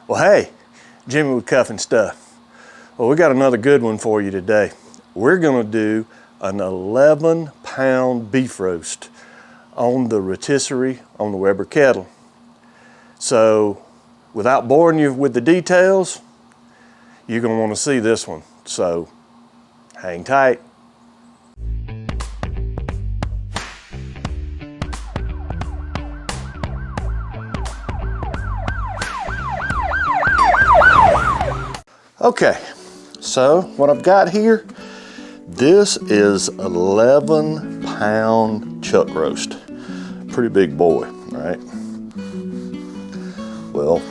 Well, hey, Jimmy with Cuff and Stuff. Well, we got another good one for you today. We're gonna do an 11-pound beef roast on the rotisserie on the Weber kettle. So, without boring you with the details, you're gonna wanna see this one. So, hang tight. Okay, so what I've got here, this is 11-pound chuck roast. Pretty big boy, right? Well,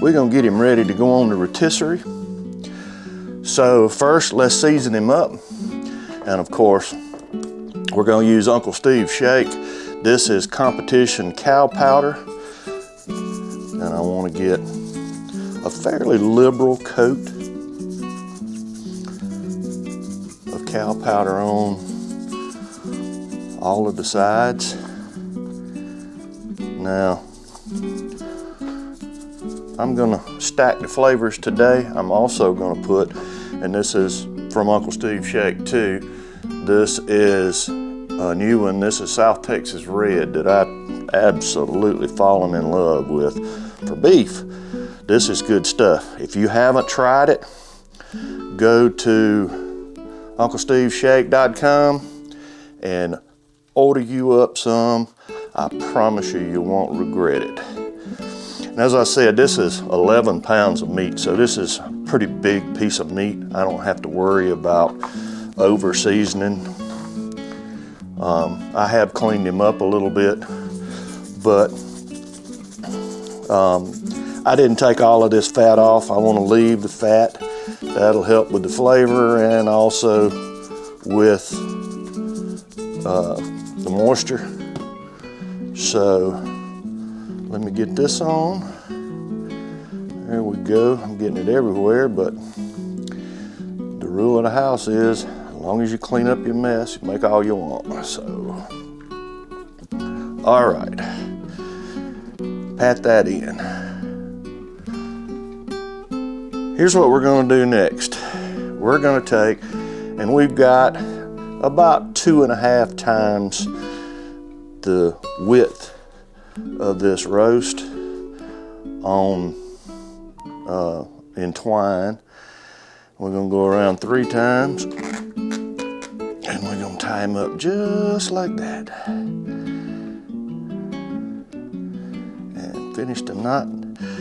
we're gonna get him ready to go on the rotisserie. So first, let's season him up. And of course, we're gonna use Uncle Steve's shake. This is competition cow powder. And I wanna get a fairly liberal coat of cow powder on all of the sides. Now, I'm gonna stack the flavors today. I'm also gonna put, and this is from Uncle Steve's Shake too, this is a new one. This is South Texas Red that I absolutely fallen in love with for beef. This is good stuff. If you haven't tried it, go to UncleSteveShake.com and order you up some. I promise you, you won't regret it. And as I said, this is 11 pounds of meat, so this is a pretty big piece of meat. I don't have to worry about over seasoning. I have cleaned him up a little bit, but I didn't take all of this fat off. I want to leave the fat. That'll help with the flavor and also with the moisture. So let me get this on. There we go. I'm getting it everywhere, but the rule of the house is as long as you clean up your mess, you make all you want. So, all right, pat that in. Here's what we're gonna do next. We're gonna take, and we've got about 2.5 times the width of this roast on in twine. We're gonna go around 3 times and we're gonna tie him up just like that. And finish the knot.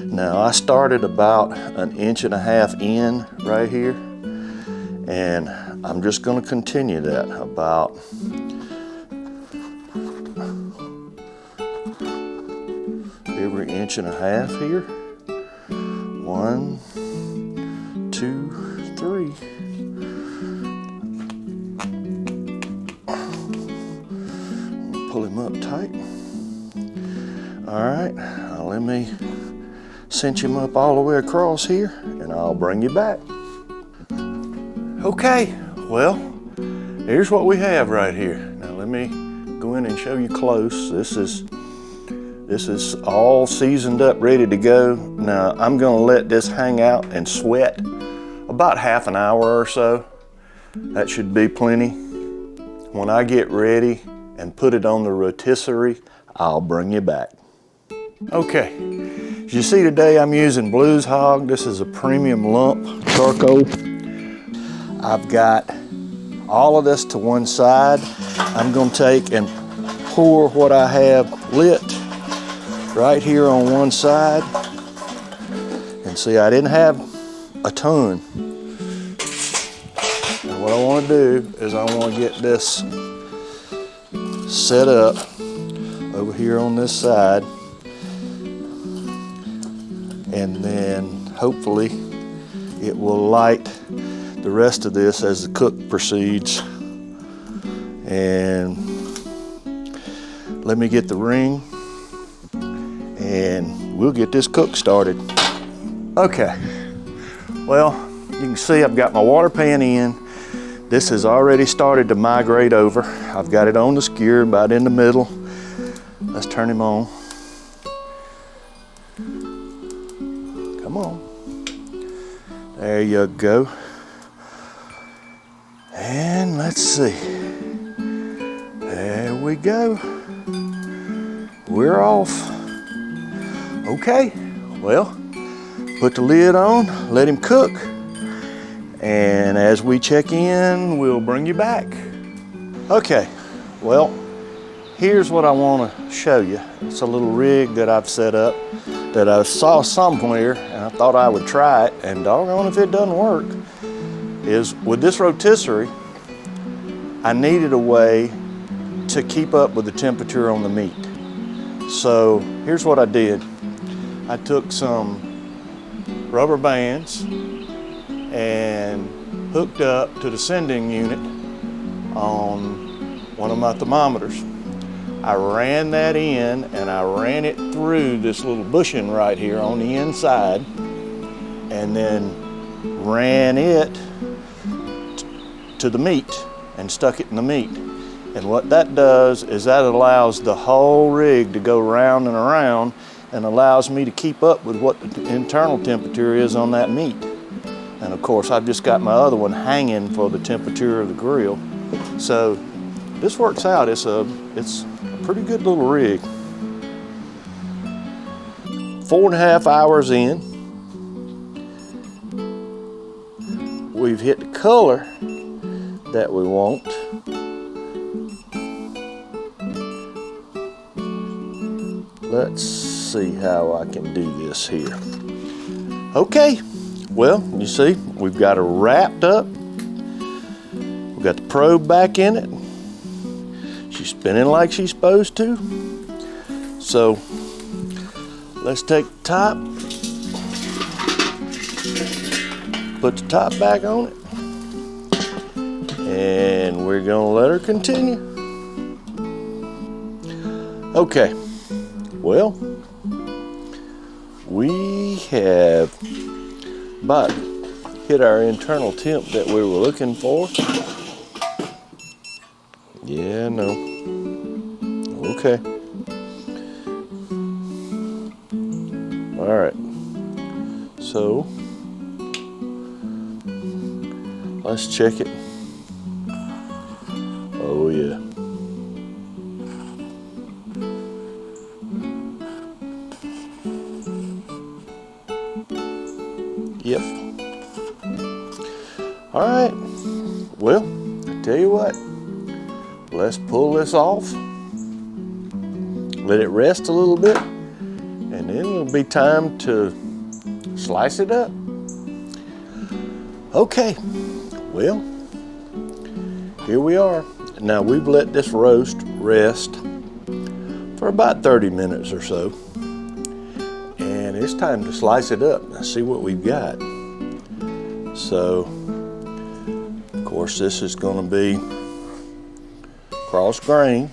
Now I started about 1.5 inches in right here, and I'm just going to continue that about every 1.5 inches here. 1, 2, 3. Pull him up tight. All right, now let me cinch him up all the way across here and I'll bring you back. Okay, well, here's what we have right here. Now let me go in and show you close. This is all seasoned up, ready to go. Now I'm gonna let this hang out and sweat about half an hour or so. That should be plenty. When I get ready and put it on the rotisserie, I'll bring you back. Okay. As you see today, I'm using Blues Hog. This is a premium lump charcoal. I've got all of this to one side. I'm gonna take and pour what I have lit right here on one side. And see, I didn't have a ton. And what I wanna do is I wanna get this set up over here on this side. And then hopefully it will light the rest of this as the cook proceeds. And let me get the ring and we'll get this cook started. Okay, well, you can see I've got my water pan in. This has already started to migrate over. I've got it on the skewer about in the middle. Let's turn him on. Come on. There you go. And let's see. There we go. We're off. Okay, well, put the lid on, let him cook. And as we check in, we'll bring you back. Okay, well, here's what I want to show you. It's a little rig that I've set up that I saw somewhere and I thought I would try it, and doggone if it doesn't work. Is with this rotisserie, I needed a way to keep up with the temperature on the meat. So here's what I did. I took some rubber bands and hooked up to the sending unit on one of my thermometers. I ran that in and I ran it through this little bushing right here on the inside, and then ran it to the meat and stuck it in the meat. And what that does is that allows the whole rig to go round and around and allows me to keep up with what the internal temperature is on that meat. And of course, I've just got my other one hanging for the temperature of the grill. So this works out. It's a pretty good little rig. 4.5 hours in, we've hit the color that we want. Let's see how I can do this here. Okay, well, you see, we've got her wrapped up. We've got the probe back in it. She's spinning like she's supposed to. So let's take the top, put the top back on it, and we're gonna let her continue. Okay, well, we have about hit our internal temp that we were looking for. Yeah, no. Okay. All right. So let's check it. Oh yeah. Yep. All right. Well, I tell you what. Let's pull this off, let it rest a little bit, and then it'll be time to slice it up. Okay, well, here we are. Now we've let this roast rest for about 30 minutes or so, and it's time to slice it up and see what we've got. So, of course, this is going to be cross grain.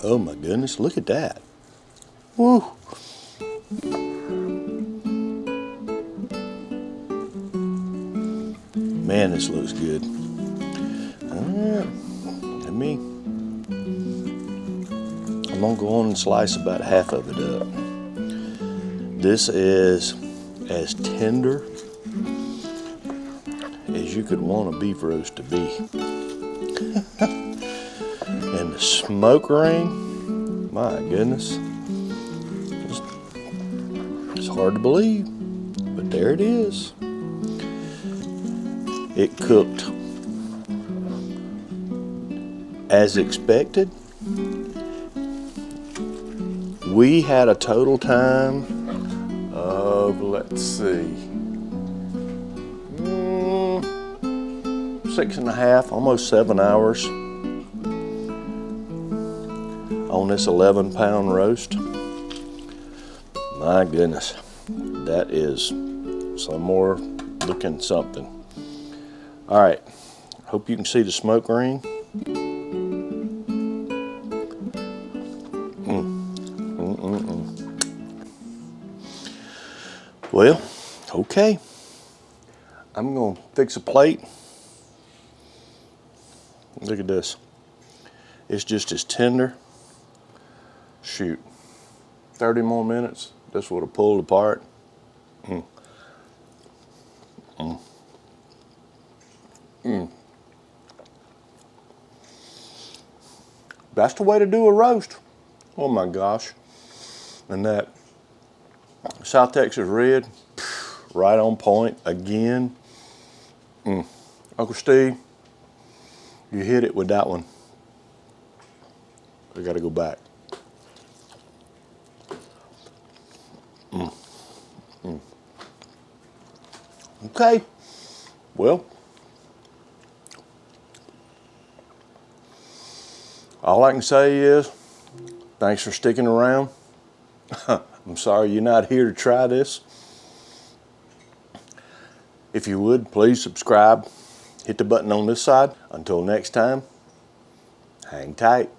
Oh my goodness, look at that. Woo. Man, this looks good. All right, I'm gonna go on and slice about half of it up. This is as tender as you could want a beef roast to be. And the smoke ring, my goodness, it's hard to believe, but there it is. It cooked as expected. We had a total time of, let's see, 6.5, almost 7 hours on this 11-pound roast. My goodness, that is some more looking something. All right, hope you can see the smoke ring. Well, okay, I'm gonna fix a plate. Look at this. It's just as tender. Shoot. 30 more minutes, this would have pulled apart. Mm. Mm. Mm. That's the way to do a roast. Oh my gosh. And that South Texas red, right on point again. Uncle Steve, you hit it with that one. I gotta go back. Okay, well, all I can say is thanks for sticking around. I'm sorry you're not here to try this. If you would, please subscribe, hit the button on this side. Until next time, hang tight.